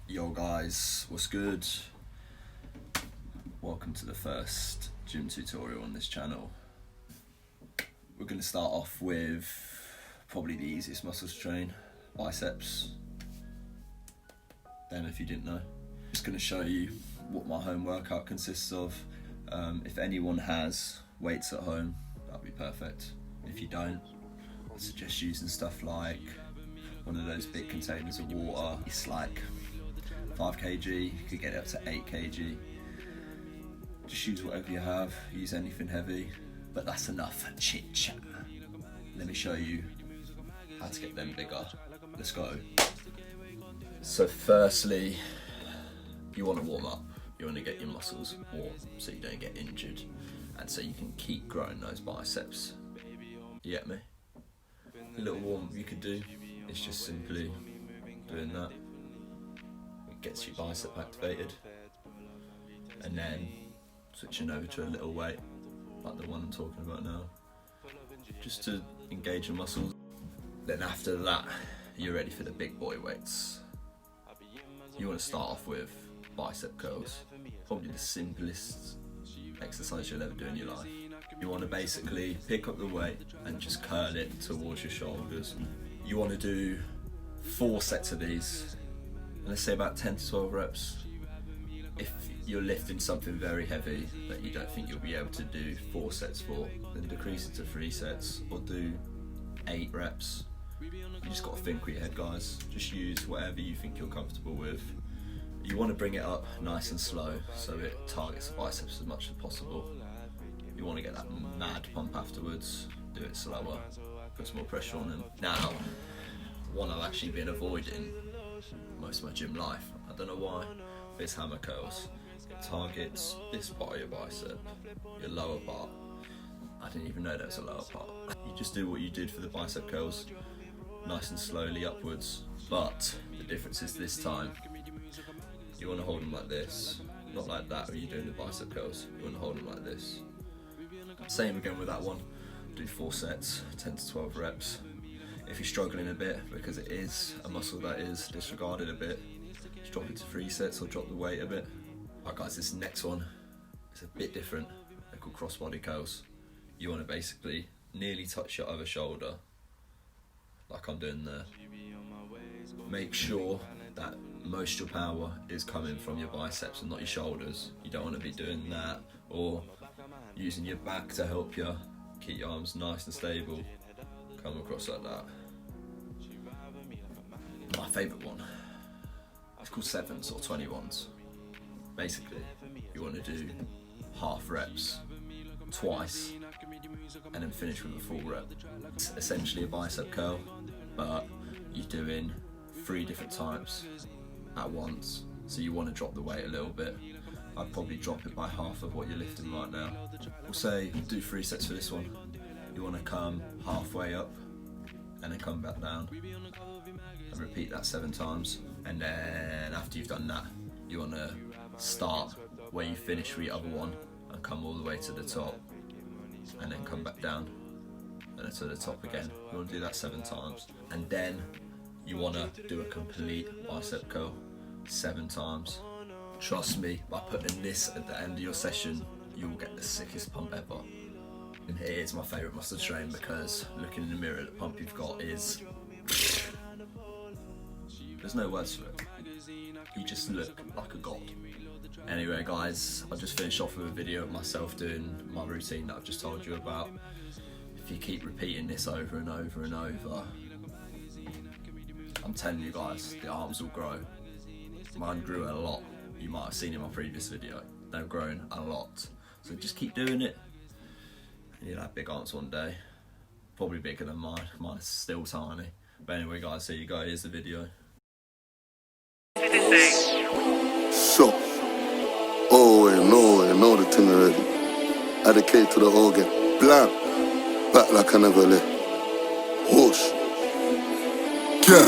Yo guys, what's good? Welcome to the first gym tutorial on this channel. We're going to start off with probably the easiest muscle to train, biceps. Then if you didn't know, I'm just going to show you what my home workout consists of. If anyone has weights at home, that'd be perfect. If you don't, I suggest using stuff like one of those big containers of water. It's like 5 kg, you could get it up to 8 kg. Just use whatever you have, use anything heavy, but that's enough chit chat. Let me show you how to get them bigger. Let's go. So firstly, you want to warm up. You want to get your muscles warm so you don't get injured and so you can keep growing those biceps. You get me? A little warm up you could do is just simply doing that. It gets your bicep activated, and then switching over to a little weight like the one I'm talking about now, just to engage your muscles. Then after that, you're ready for the big boy weights. You want to start off with bicep curls, probably the simplest exercise you'll ever do in your life. You want to basically pick up the weight and just curl it towards your shoulders. You want to do 4 sets of these, let's say about 10 to 12 reps. If you're lifting something very heavy that you don't think you'll be able to do 4 sets for, then decrease it to 3 sets or do 8 reps. You just got to think with your head, guys. Just use whatever you think you're comfortable with. You want to bring it up nice and slow so it targets the biceps as much as possible. You want to get that mad pump afterwards, do it slower, put some more pressure on them. Now, one I've actually been avoiding most of my gym life, I don't know why, but it's hammer curls. It targets this part of your bicep, your lower part. I didn't even know there was a lower part. You just do what you did for the bicep curls, nice and slowly upwards, but the difference is this time, you want to hold them like this, not like that when you're doing the bicep curls. You want to hold them like this. Same again with that one. Do 4 sets, 10 to 12 reps. If you're struggling a bit, because it is a muscle that is disregarded a bit, just drop it to 3 sets or drop the weight a bit. Alright guys, this next one is a bit different. They're called crossbody curls. You want to basically nearly touch your other shoulder, like I'm doing there. Make sure that most of your power is coming from your biceps and not your shoulders. You don't want to be doing that or using your back to help you keep your arms nice and stable. Come across like that. My favourite one, it's called 7s or 21s. Basically, you want to do half reps twice and then finish with a full rep. It's essentially a bicep curl, but you're doing 3 different types at once, so you want to drop the weight a little bit. I'd probably drop it by half of what you're lifting right now. We'll say do 3 sets for this one. You want to come halfway up and then come back down and repeat that 7 times. And then after you've done that, you want to start where you finish for your other one and come all the way to the top and then come back down and then to the top again. You want to do that 7 times, and then you want to do a complete bicep curl 7 times. Trust me, by putting this at the end of your session, you will get the sickest pump ever. And it is my favourite muscle to train because looking in the mirror, the pump you've got is... there's no words for it. You just look like a god. Anyway guys, I'll just finish off with a video of myself doing my routine that I've just told you about. If you keep repeating this over and over and over, I'm telling you guys, the arms will grow. Mine grew a lot. You might have seen in my previous video. They've grown a lot. So just keep doing it. And you'll have big arms one day. Probably bigger than mine. Mine is still tiny. But anyway guys, here you go. Here's the video. So, know the thing already. Add the K to the organ. Blam. Back like I never left. Whoosh. Yeah.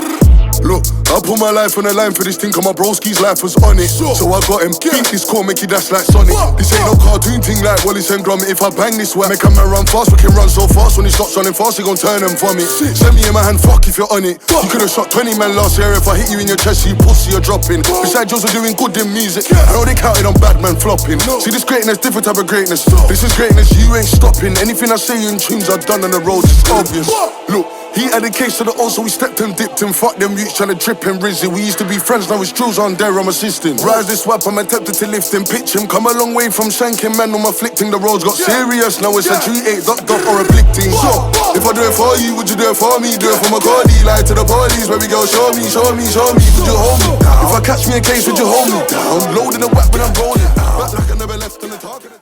Look. I put my life on the line for this thing, cause my broski's life was on it. So I got him, think this core make you dash like Sonic. This ain't no cartoon thing like Wallace and Gromit. If I bang this way, make a man run fast, we can run so fast. When he stops running fast, he gon' turn and vomit. Send me in my hand, fuck if you're on it. You could've shot 20 men last year. If I hit you in your chest, you pussy, you're dropping. Besides, Joes are doing good in music. I know they counted on bad man flopping. See this greatness, different type of greatness. This is greatness, you ain't stopping. Anything I say in tunes I've done on the road is obvious. Look, he had a case to the O, so we stepped him, dipped him. Fuck them youths tryna trip him, Rizzy. We used to be friends, now it's drills on there, I'm assisting. Rise this wap, I'm attempted to lift him, pitch him. Come a long way from shanking, man, I'm afflicting. The roads got serious, now it's a G8, dot or a blicking. So, if I do it for you, would you do it for me? Do it for my Cardi, lie to the police, baby girl, show me, would you hold me down? If I catch me a case, would you hold me down? Loading the wap when I'm rolling, back like I never left on the target.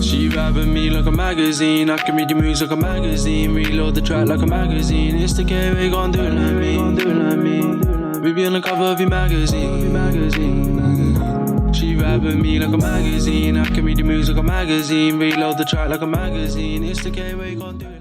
She rapping me like a magazine. I can read the moves like a magazine. Reload the track like a magazine. It's the K, we gon' do it like me. We be on the cover of your magazine. She rapping me like a magazine. I can read the moves like a magazine. Reload the track like a magazine. It's the K, we gon' do it.